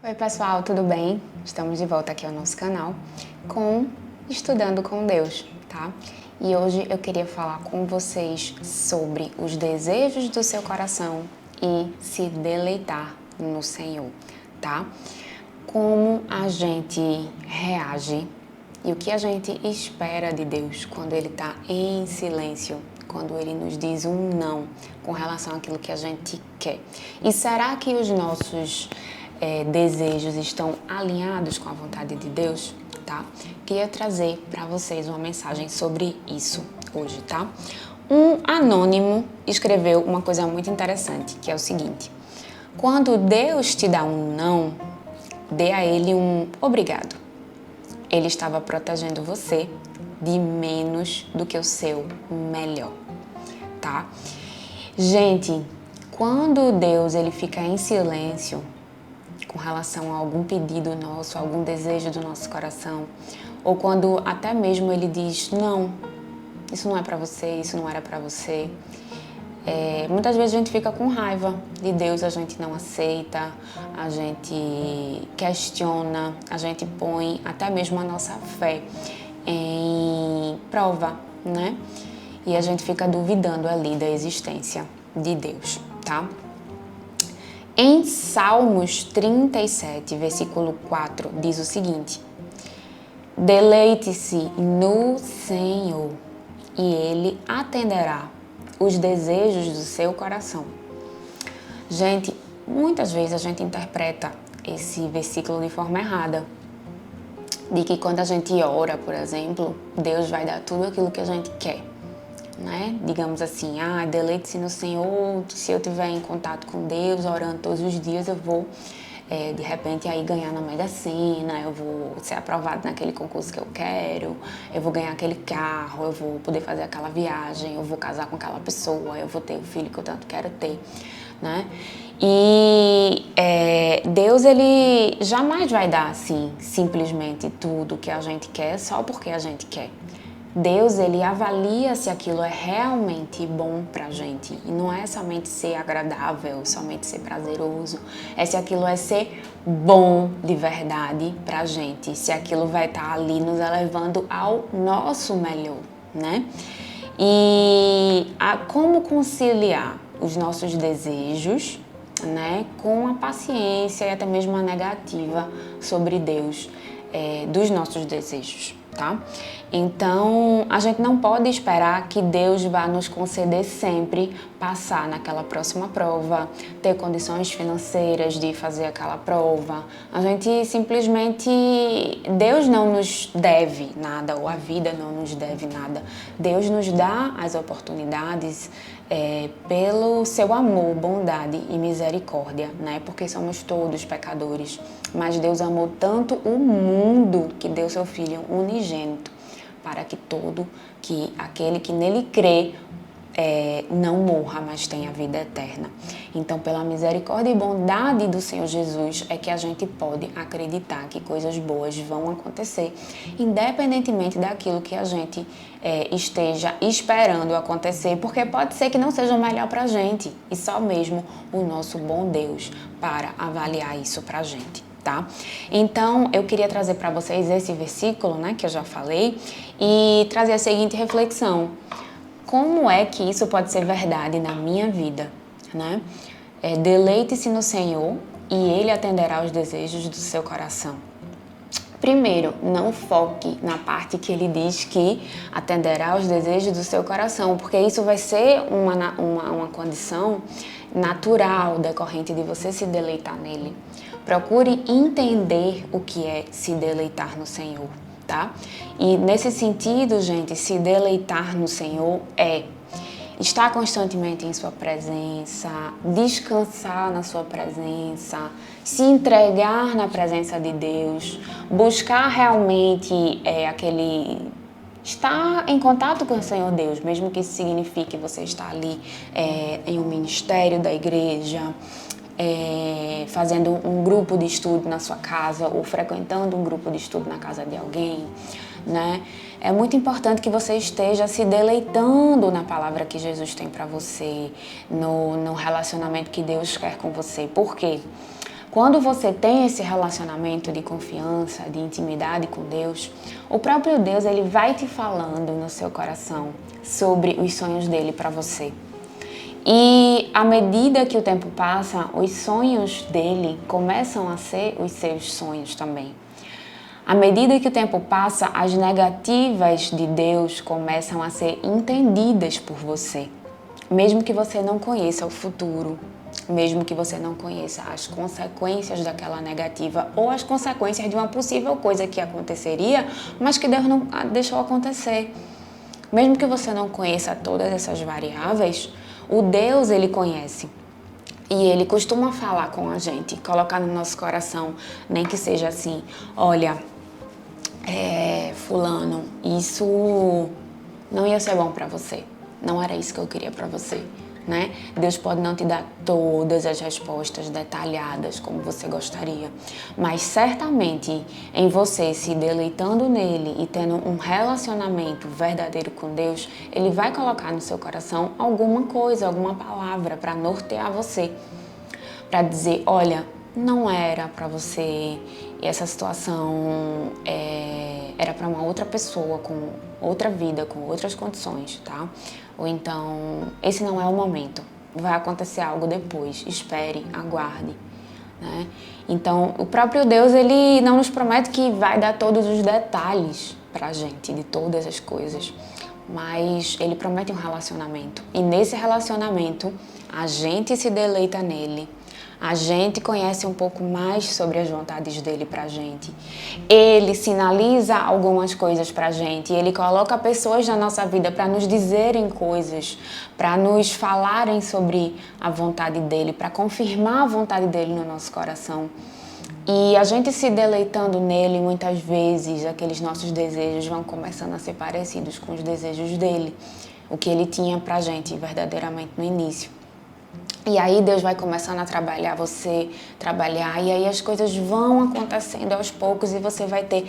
Oi pessoal, tudo bem? Estamos de volta aqui ao nosso canal com Estudando com Deus, tá? E hoje eu queria falar com vocês sobre os desejos do seu coração e se deleitar no Senhor, tá? Como a gente reage e o que a gente espera de Deus quando Ele está em silêncio, quando Ele nos diz um não com relação àquilo que a gente quer. E será que os nossos desejos estão alinhados com a vontade de Deus, tá? Queria trazer para vocês uma mensagem sobre isso hoje, tá? Um anônimo escreveu uma coisa muito interessante, que é o seguinte: quando Deus te dá um não, dê a Ele um obrigado. Ele estava protegendo você de menos do que o seu melhor, tá? Gente, quando Deus ele fica em silêncio com relação a algum pedido nosso, algum desejo do nosso coração, ou quando até mesmo ele diz, não, isso não é para você, isso não era para você, muitas vezes a gente fica com raiva de Deus, a gente não aceita, a gente questiona, a gente põe até mesmo a nossa fé em prova, né? E a gente fica duvidando ali da existência de Deus, tá? Em Salmos 37, versículo 4, diz o seguinte: deleite-se no Senhor e Ele atenderá os desejos do seu coração. Gente, muitas vezes a gente interpreta esse versículo de forma errada. De que quando a gente ora, por exemplo, Deus vai dar tudo aquilo que a gente quer, né? Digamos assim, deleite-se no Senhor, se eu estiver em contato com Deus, orando todos os dias, eu vou, de repente, aí ganhar na Mega Sena, eu vou ser aprovado naquele concurso que eu quero, eu vou ganhar aquele carro, eu vou poder fazer aquela viagem, eu vou casar com aquela pessoa, eu vou ter o filho que eu tanto quero ter, né? E Deus, ele jamais vai dar, assim, simplesmente tudo que a gente quer só porque a gente quer. Deus, ele avalia se aquilo é realmente bom pra gente. E não é somente ser agradável, somente ser prazeroso. É se aquilo é ser bom de verdade pra gente. Se aquilo vai estar ali nos elevando ao nosso melhor, né? E como conciliar os nossos desejos, né, com a paciência e até mesmo a negativa sobre Deus, dos nossos desejos, tá? Então, a gente não pode esperar que Deus vá nos conceder sempre passar naquela próxima prova, ter condições financeiras de fazer aquela prova. A gente simplesmente, Deus não nos deve nada, ou a vida não nos deve nada. Deus nos dá as oportunidades pelo seu amor, bondade e misericórdia, né? Porque somos todos pecadores, mas Deus amou tanto o mundo que deu seu Filho unigênito para que aquele que nele crê não morra, mas tenha vida eterna. Então, pela misericórdia e bondade do Senhor Jesus, é que a gente pode acreditar que coisas boas vão acontecer, independentemente daquilo que a gente esteja esperando acontecer, porque pode ser que não seja o melhor pra gente, e só mesmo o nosso bom Deus para avaliar isso pra gente. Tá? Então, eu queria trazer para vocês esse versículo, né, que eu já falei, e trazer a seguinte reflexão: como é que isso pode ser verdade na minha vida, né? Deleite-se no Senhor e Ele atenderá os desejos do seu coração. Primeiro, não foque na parte que Ele diz que atenderá os desejos do seu coração, porque isso vai ser uma condição natural decorrente de você se deleitar nele. Procure entender o que é se deleitar no Senhor, tá? E nesse sentido, gente, se deleitar no Senhor é estar constantemente em sua presença, descansar na sua presença, se entregar na presença de Deus, buscar realmente estar em contato com o Senhor Deus, mesmo que isso signifique você estar ali em um ministério da igreja, fazendo um grupo de estudo na sua casa ou frequentando um grupo de estudo na casa de alguém, né? É muito importante que você esteja se deleitando na palavra que Jesus tem para você, no relacionamento que Deus quer com você. Por quê? Quando você tem esse relacionamento de confiança, de intimidade com Deus, o próprio Deus ele vai te falando no seu coração sobre os sonhos dele para você. E à medida que o tempo passa, os sonhos dele começam a ser os seus sonhos também. À medida que o tempo passa, as negativas de Deus começam a ser entendidas por você. Mesmo que você não conheça o futuro, mesmo que você não conheça as consequências daquela negativa ou as consequências de uma possível coisa que aconteceria, mas que Deus não deixou acontecer. Mesmo que você não conheça todas essas variáveis, o Deus, ele conhece. E ele costuma falar com a gente, colocar no nosso coração, nem que seja assim, olha, fulano, isso não ia ser bom pra você. Não era isso que eu queria pra você, né? Deus pode não te dar todas as respostas detalhadas como você gostaria, mas certamente em você se deleitando nele e tendo um relacionamento verdadeiro com Deus, ele vai colocar no seu coração alguma coisa, alguma palavra para nortear você, para dizer, olha, não era para você e essa situação era para uma outra pessoa, com outra vida, com outras condições, tá? Ou então, esse não é o momento, vai acontecer algo depois, espere, aguarde, né? Então, o próprio Deus, ele não nos promete que vai dar todos os detalhes pra gente, de todas as coisas, mas ele promete um relacionamento. E nesse relacionamento, a gente se deleita nele, a gente conhece um pouco mais sobre as vontades dele pra gente. Ele sinaliza algumas coisas pra gente. Ele coloca pessoas na nossa vida para nos dizerem coisas, para nos falarem sobre a vontade dele, para confirmar a vontade dele no nosso coração. E a gente se deleitando nele, muitas vezes, aqueles nossos desejos vão começando a ser parecidos com os desejos dele. O que ele tinha pra gente verdadeiramente no início. E aí Deus vai começando a trabalhar você, e aí as coisas vão acontecendo aos poucos e você vai ter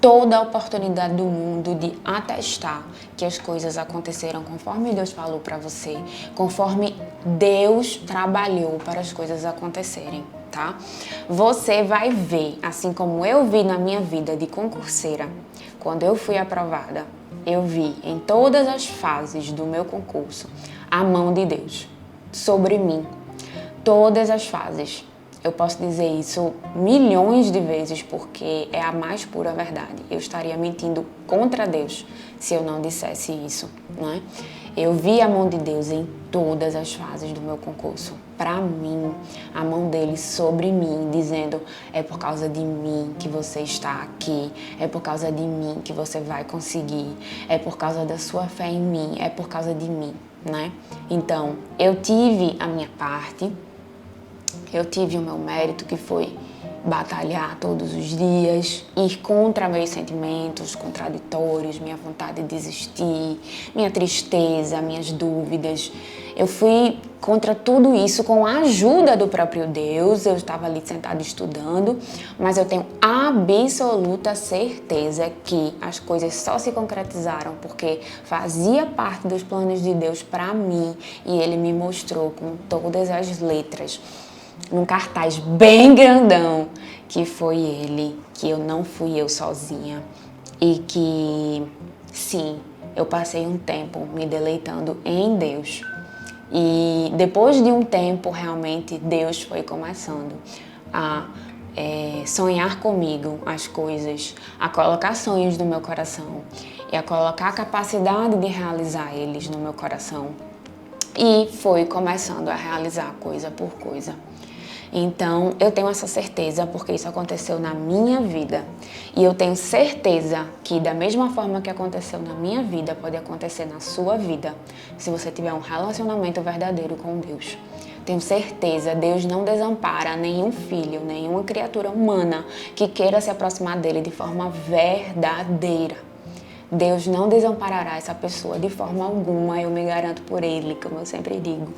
toda a oportunidade do mundo de atestar que as coisas aconteceram conforme Deus falou para você, conforme Deus trabalhou para as coisas acontecerem, tá? Você vai ver, assim como eu vi na minha vida de concurseira, quando eu fui aprovada, eu vi em todas as fases do meu concurso a mão de Deus sobre mim, todas as fases. Eu posso dizer isso milhões de vezes porque é a mais pura verdade. Eu estaria mentindo contra Deus se eu não dissesse isso, né? Eu vi a mão de Deus em todas as fases do meu concurso. Para mim, a mão dele sobre mim, dizendo, é por causa de mim que você está aqui, é por causa de mim que você vai conseguir, é por causa da sua fé em mim, é por causa de mim, né? Então, eu tive a minha parte, eu tive o meu mérito, que foi batalhar todos os dias, ir contra meus sentimentos contraditórios, minha vontade de desistir, minha tristeza, minhas dúvidas. Eu fui contra tudo isso com a ajuda do próprio Deus. Eu estava ali sentada estudando, mas eu tenho absoluta certeza que as coisas só se concretizaram porque fazia parte dos planos de Deus para mim e Ele me mostrou com todas as letras num cartaz bem grandão, que foi ele, que eu não fui eu sozinha e que, sim, eu passei um tempo me deleitando em Deus. E depois de um tempo, realmente, Deus foi começando a sonhar comigo as coisas, a colocar sonhos no meu coração e a colocar a capacidade de realizar eles no meu coração. E foi começando a realizar coisa por coisa. Então, eu tenho essa certeza porque isso aconteceu na minha vida. E eu tenho certeza que da mesma forma que aconteceu na minha vida, pode acontecer na sua vida, se você tiver um relacionamento verdadeiro com Deus. Tenho certeza, Deus não desampara nenhum filho, nenhuma criatura humana que queira se aproximar dele de forma verdadeira. Deus não desamparará essa pessoa de forma alguma, eu me garanto por ele, como eu sempre digo.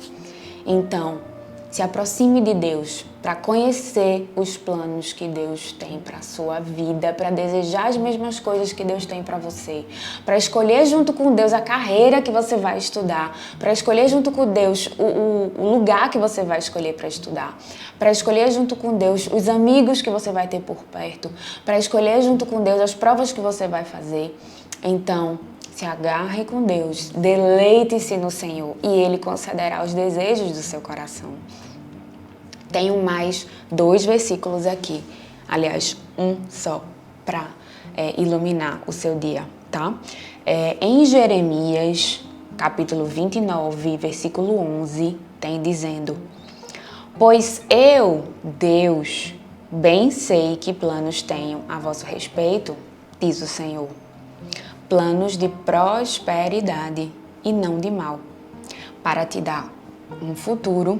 Então, Se aproxime de Deus para conhecer os planos que Deus tem para a sua vida, para desejar as mesmas coisas que Deus tem para você, para escolher junto com Deus a carreira que você vai estudar, para escolher junto com Deus o lugar que você vai escolher para estudar, para escolher junto com Deus os amigos que você vai ter por perto, para escolher junto com Deus as provas que você vai fazer. Então, se agarre com Deus, deleite-se no Senhor e Ele concederá os desejos do seu coração. Tenho mais 2 versículos aqui, aliás, um só, para iluminar o seu dia, tá? Em Jeremias, capítulo 29, versículo 11, tem dizendo: Pois eu, Deus, bem sei que planos tenho a vosso respeito, diz o Senhor. Planos de prosperidade e não de mal, para te dar um futuro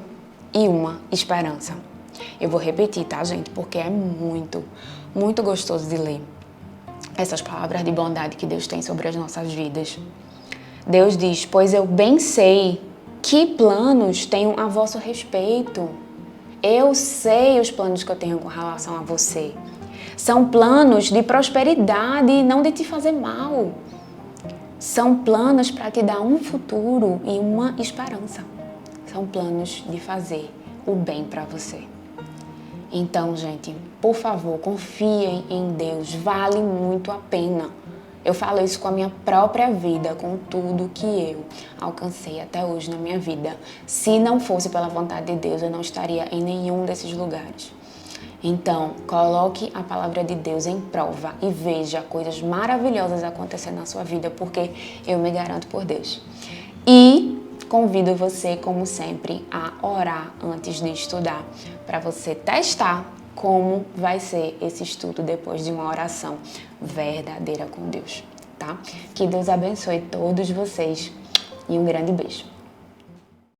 e uma esperança. Eu vou repetir, tá, gente? Porque é muito, muito gostoso de ler essas palavras de bondade que Deus tem sobre as nossas vidas. Deus diz: pois eu bem sei que planos tenho a vosso respeito. Eu sei os planos que eu tenho com relação a você. São planos de prosperidade e não de te fazer mal. São planos para te dar um futuro e uma esperança. São planos de fazer o bem para você. Então, gente, por favor, confiem em Deus. Vale muito a pena. Eu falo isso com a minha própria vida, com tudo que eu alcancei até hoje na minha vida. Se não fosse pela vontade de Deus, eu não estaria em nenhum desses lugares. Então, coloque a palavra de Deus em prova e veja coisas maravilhosas acontecendo na sua vida, porque eu me garanto por Deus. E convido você, como sempre, a orar antes de estudar, para você testar como vai ser esse estudo depois de uma oração verdadeira com Deus, tá? Que Deus abençoe todos vocês e um grande beijo.